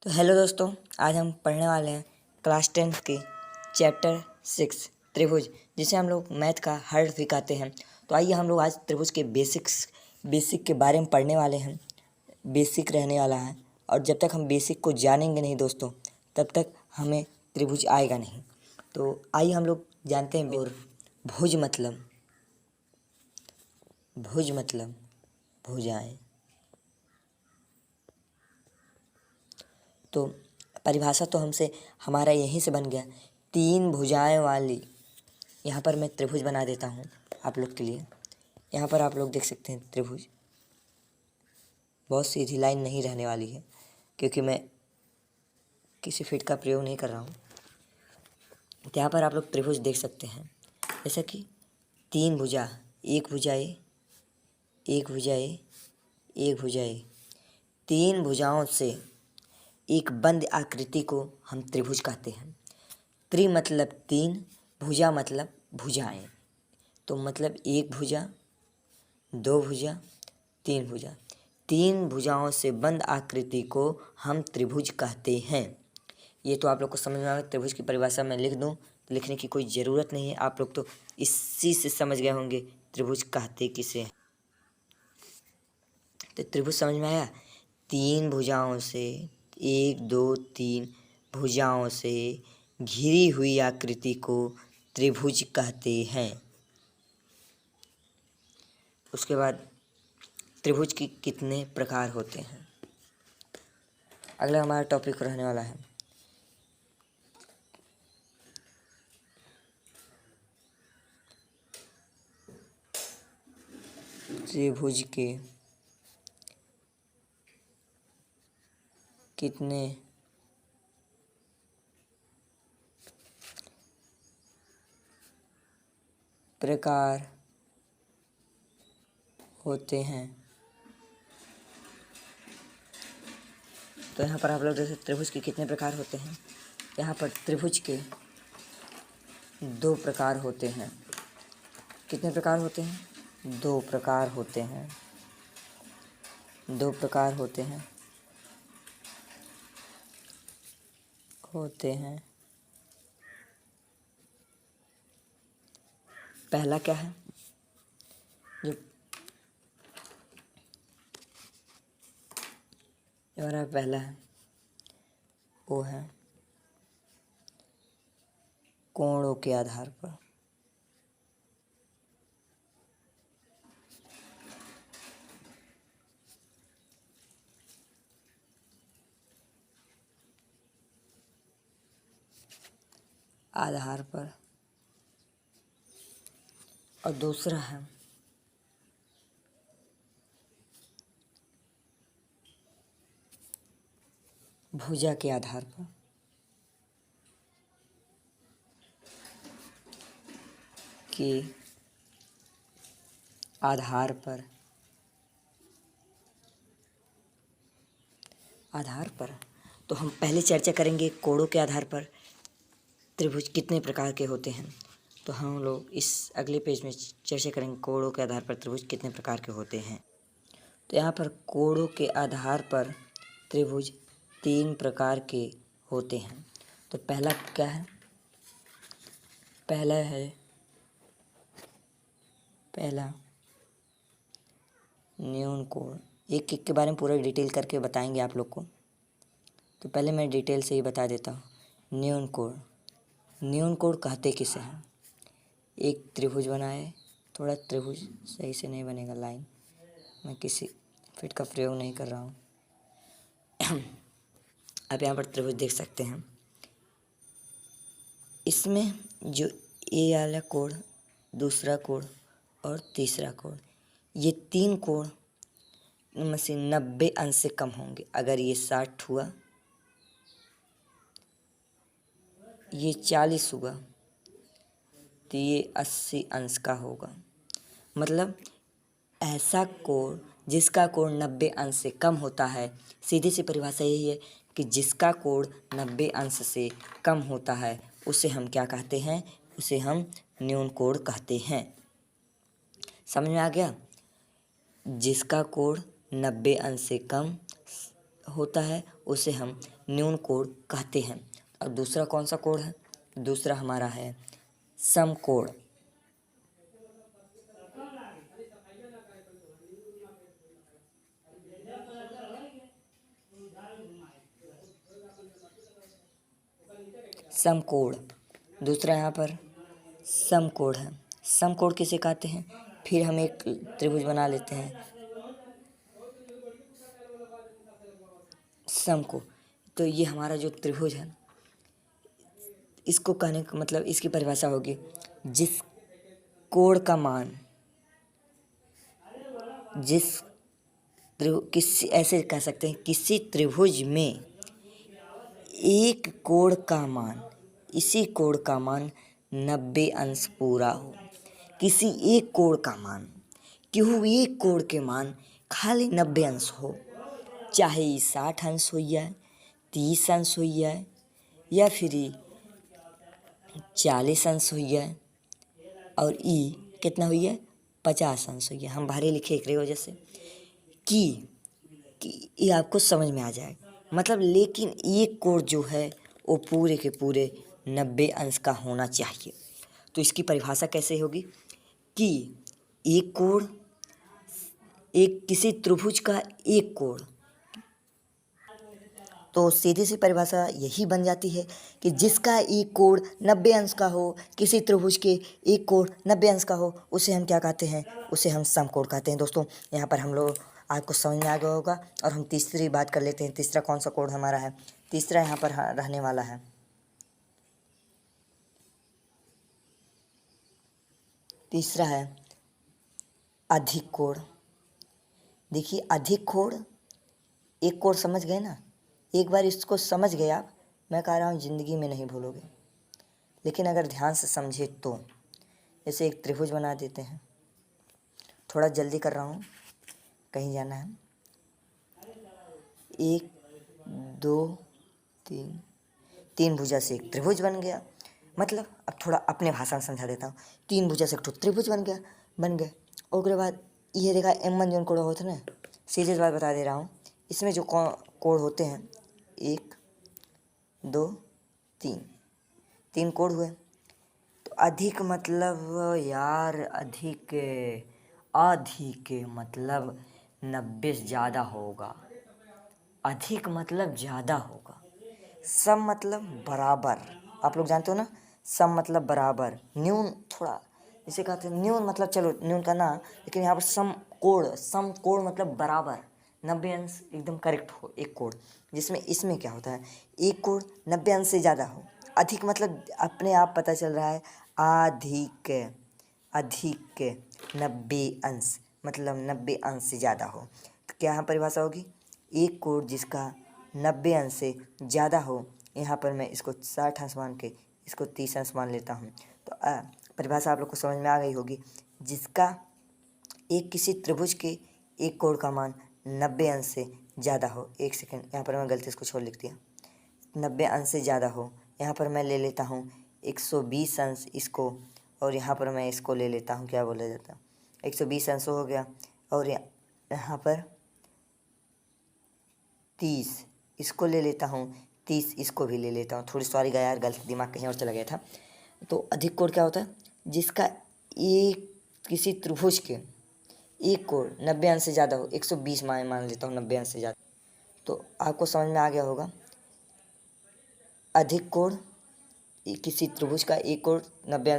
तो हेलो दोस्तों, आज हम पढ़ने वाले हैं क्लास 10 के चैप्टर 6 त्रिभुज, जिसे हम लोग मैथ का हार्ड भी कहते हैं। तो आइए हम लोग आज त्रिभुज के बेसिक के बारे में पढ़ने वाले हैं। बेसिक रहने वाला है, और जब तक हम बेसिक को जानेंगे नहीं दोस्तों, तब तक हमें त्रिभुज आएगा नहीं। तो आइए हम लोग जानते हैं। और भुज मतलब भुजाएँ। तो परिभाषा तो हमारा यहीं से बन गया, 3 भुजाएं वाली। यहाँ पर मैं त्रिभुज बना देता हूँ आप लोग के लिए। यहाँ पर आप लोग देख सकते हैं त्रिभुज। बहुत सीधी लाइन नहीं रहने वाली है, क्योंकि मैं किसी फिट का प्रयोग नहीं कर रहा हूँ। तो यहाँ पर आप लोग त्रिभुज देख सकते हैं, जैसा कि 3 भुजा, एक भुजाएँ, 3 भुजाओं से एक बंद आकृति को हम त्रिभुज कहते हैं। त्रि मतलब 3, भुजा मतलब भुजाएं। तो मतलब एक भुजा, 2 भुजा, 3 भुजा। 3 भुजाओं से बंद आकृति को हम त्रिभुज कहते हैं। ये तो आप लोग को समझ में आ गया। त्रिभुज की परिभाषा मैं लिख दूं तो लिखने की कोई ज़रूरत नहीं है, आप लोग तो इसी से समझ गए होंगे त्रिभुज कहते किसे हैं। तो त्रिभुज समझ में आया। 3 भुजाओं से, 1 2 3 भुजाओं से घिरी हुई आकृति को त्रिभुज कहते हैं। उसके बाद त्रिभुज की कितने प्रकार होते हैं, अगला हमारा टॉपिक रहने वाला है। त्रिभुज के कितने प्रकार होते हैं। तो यहाँ पर आप लोग देख सकते त्रिभुज के कितने प्रकार होते हैं। यहाँ पर त्रिभुज के 2 प्रकार होते हैं। कितने प्रकार होते हैं? 2 प्रकार होते हैं। 2 प्रकार होते हैं। पहला क्या है? जो हमारा पहला है वो है कोणों के आधार पर। और दूसरा है भुजा के आधार पर। आधार पर तो हम पहले चर्चा करेंगे कोणों के आधार पर त्रिभुज कितने प्रकार के होते हैं। तो हम लोग इस अगले पेज में चर्चा करेंगे कोणों के आधार पर त्रिभुज कितने प्रकार के होते हैं। तो यहाँ पर कोणों के आधार पर त्रिभुज 3 प्रकार के होते हैं। तो पहला क्या है? पहला न्यून कोण। एक एक के बारे में पूरा डिटेल करके बताएंगे आप लोग को। तो पहले मैं डिटेल से ही बता देता हूँ। न्यून कोण कहते किसे हैं? एक त्रिभुज बनाए, थोड़ा त्रिभुज सही से नहीं बनेगा लाइन, मैं किसी फिट का प्रयोग नहीं कर रहा हूँ। आप यहाँ पर त्रिभुज देख सकते हैं। इसमें जो ए वाला कोण, दूसरा कोण और तीसरा कोण, ये 3 कोण में से 90 अंश से कम होंगे। अगर ये 60 हुआ, ये 40 हुआ, तो ये 80 अंश का होगा। मतलब ऐसा कोण जिसका कोण 90 अंश से कम होता है, सीधी सी परिभाषा यही है कि जिसका कोण 90 अंश से कम होता है उसे हम क्या कहते हैं? उसे हम न्यून कोण कहते हैं। समझ में आ गया? जिसका कोण 90 अंश से कम होता है उसे हम न्यून कोण कहते हैं। और दूसरा कौन सा कोण है? दूसरा हमारा है समकोण। समकोण दूसरा यहाँ पर समकोण है। समकोण किसे कहते हैं? फिर हम एक त्रिभुज बना लेते हैं समकोण। तो ये हमारा जो त्रिभुज है, इसको कहने का मतलब, इसकी परिभाषा होगी जिस कोण का मान, किसी, ऐसे कह सकते हैं, किसी त्रिभुज में एक कोण का मान, इसी कोण का मान 90 अंश पूरा हो। किसी एक कोण का मान, क्यों एक कोण के मान खाली 90 अंश हो, चाहे 60 अंश हो जाए, 30 अंश हो जाए, या फिर 40 अंश हो जाए, और कितना हो जाए? 50 अंश हो जाए। हम बाहरी लिखे एक वजह से कि ये आपको समझ में आ जाए। मतलब लेकिन एक कोण जो है वो पूरे के पूरे 90 अंश का होना चाहिए। तो इसकी परिभाषा कैसे होगी कि एक कोण, एक किसी त्रिभुज का एक कोण, तो सीधी सी परिभाषा यही बन जाती है कि जिसका एक कोण 90 अंश का हो, किसी त्रिभुज के एक कोण 90 अंश का हो, उसे हम क्या कहते हैं? उसे हम समकोण कहते हैं। दोस्तों यहाँ पर हम लोग, आपको समझ में आ गया होगा। और हम तीसरी बात कर लेते हैं। तीसरा कौन सा कोण हमारा है? तीसरा यहाँ पर रहने वाला है, तीसरा है अधिक कोण। देखिए अधिक कोण, एक कोण समझ गए ना? एक बार इसको समझ गए आप, मैं कह रहा हूँ ज़िंदगी में नहीं भूलोगे। लेकिन अगर ध्यान से समझे तो, जैसे एक त्रिभुज बना देते हैं। थोड़ा जल्दी कर रहा हूँ, कहीं जाना है। 1 2 3, 3 भुजा से एक त्रिभुज बन गया। मतलब अब थोड़ा अपने भाषा में समझा देता हूँ। 3 भुजा से एक त्रिभुज बन गया, बन गए। और उसके बाद ये देखा M1 जोन कोण होते ना, सीधे बात बता दे रहा हूँ। इसमें जो कोण होते हैं 1 2 3, 3 कोण हुए। तो अधिक मतलब यार, अधिक मतलब 90 से ज़्यादा होगा। अधिक मतलब ज़्यादा होगा। सम मतलब बराबर, आप लोग जानते हो ना, सम मतलब बराबर। न्यून थोड़ा इसे कहते हैं न्यून, मतलब चलो न्यून का ना, लेकिन यहाँ पर सम कोण मतलब बराबर, 90 अंश एकदम करेक्ट हो एक कोण। जिसमें इसमें क्या होता है, एक कोण 90 अंश से ज़्यादा हो। अधिक मतलब अपने आप पता चल रहा है, अधिक 90 अंश मतलब 90 अंश से ज़्यादा हो। तो क्या यहाँ परिभाषा होगी? एक कोण जिसका 90 अंश से ज़्यादा हो। यहाँ पर मैं इसको 60 अंश मान के इसको 30 अंश मान लेता हूँ। तो परिभाषा आप लोग को समझ में आ गई होगी। जिसका एक किसी त्रिभुज के एक कोण का मान 90 अंश से ज़्यादा हो। एक सेकेंड, यहाँ पर मैं गलती से कुछ और लिख दिया। 90 अंश से ज़्यादा हो, यहाँ पर मैं ले लेता हूँ 120 अंश इसको, और यहाँ पर मैं इसको ले लेता हूँ, क्या बोला जाता है, 120 अंश हो गया। और यहाँ पर 30 इसको ले लेता हूँ, 30 इसको भी ले लेता हूँ। थोड़ी सॉरी गया यार, गलत दिमाग कहीं और चला गया था। तो अधिक कोण क्या होता है? जिसका एक किसी त्रिभुज के एक कोण 90 अंश से ज़्यादा हो। 120 मान लेता हूँ 90 अंश से ज़्यादा। तो आपको समझ में आ गया होगा। अधिक कोण, किसी त्रिभुज का एक कोण 90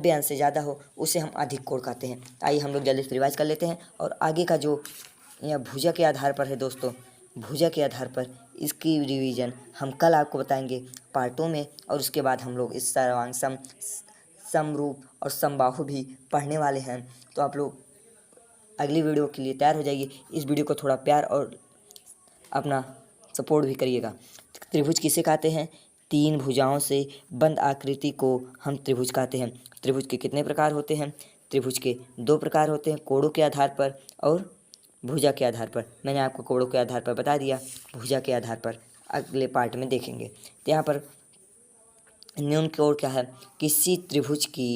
अंश से ज़्यादा हो, उसे हम अधिक कोण कहते हैं। आइए हम लोग जल्दी से रिवाइज कर लेते हैं। और आगे का जो यह भुजा के आधार पर है दोस्तों, भुजा के आधार पर इसकी रिवीजन हम कल आपको बताएंगे पार्ट 2 में। और उसके बाद हम लोग इस सर्वांग समरूप और समबाहु भी पढ़ने वाले हैं। तो आप लोग अगली वीडियो के लिए तैयार हो जाइए। इस वीडियो को थोड़ा प्यार और अपना सपोर्ट भी करिएगा। त्रिभुज किसे कहते हैं? 3 भुजाओं से बंद आकृति को हम त्रिभुज कहते हैं। त्रिभुज के कितने प्रकार होते हैं? त्रिभुज के 2 प्रकार होते हैं, कोणों के आधार पर और भुजा के आधार पर। मैंने आपको कोणों के आधार पर बता दिया, भुजा के आधार पर अगले पार्ट में देखेंगे। तो यहाँ पर न्यून कोण क्या है? किसी त्रिभुज की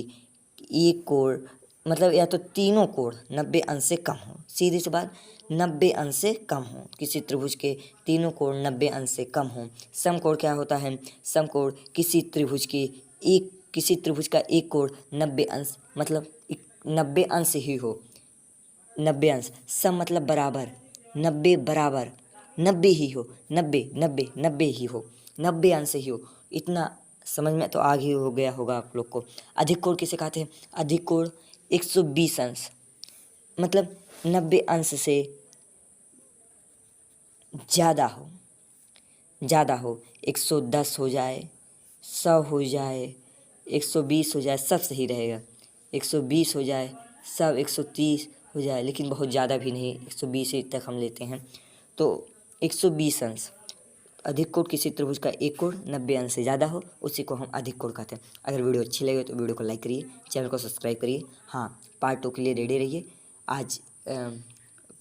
एक कोण मतलब या तो तीनों कोण 90 अंश से कम हो। सीधी सी बात, 90 अंश से कम हो। किसी त्रिभुज के तीनों कोण 90 अंश से कम हो। समकोण क्या होता है? समकोण किसी त्रिभुज का एक कोण 90 अंश मतलब 90 अंश ही हो। 90 अंश। सम मतलब बराबर। 90 बराबर 90 ही हो। 90 ही हो। 90 अंश ही हो। इतना समझ में तो आगे हो गया होगा आप लोग को। अधिक कोण किसे कहते हैं? अधिक कोण 120 अंश मतलब 90 अंश से ज़्यादा हो। 110 हो जाए, 100 हो जाए, 120 हो जाए, सब सही रहेगा। 120 हो जाए, सब 130 हो जाए, लेकिन बहुत ज़्यादा भी नहीं, 120 ही तक हम लेते हैं। तो 120 अंश। अधिक कोण किसी त्रिभुज का एक कोण 90 अंश से ज़्यादा हो, उसी को हम अधिक कोण कहते हैं। अगर वीडियो अच्छी लगे तो वीडियो को लाइक करिए, चैनल को सब्सक्राइब करिए। हाँ, पार्ट 2 के लिए रेडी रहिए। आज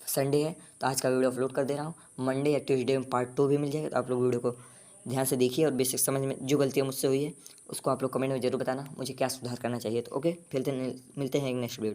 संडे है तो आज का वीडियो अपलोड कर दे रहा हूँ। मंडे या ट्यूसडे में पार्ट 2 भी मिल जाएगा, तो आप लोग वीडियो को ध्यान से देखिए और बेसिक समझ में जो गलतियाँ मुझसे हुई है उसको आप लोग कमेंट में ज़रूर बताना, मुझे क्या सुधार करना चाहिए। तो ओके, मिलते हैं एक नेक्स्ट वीडियो।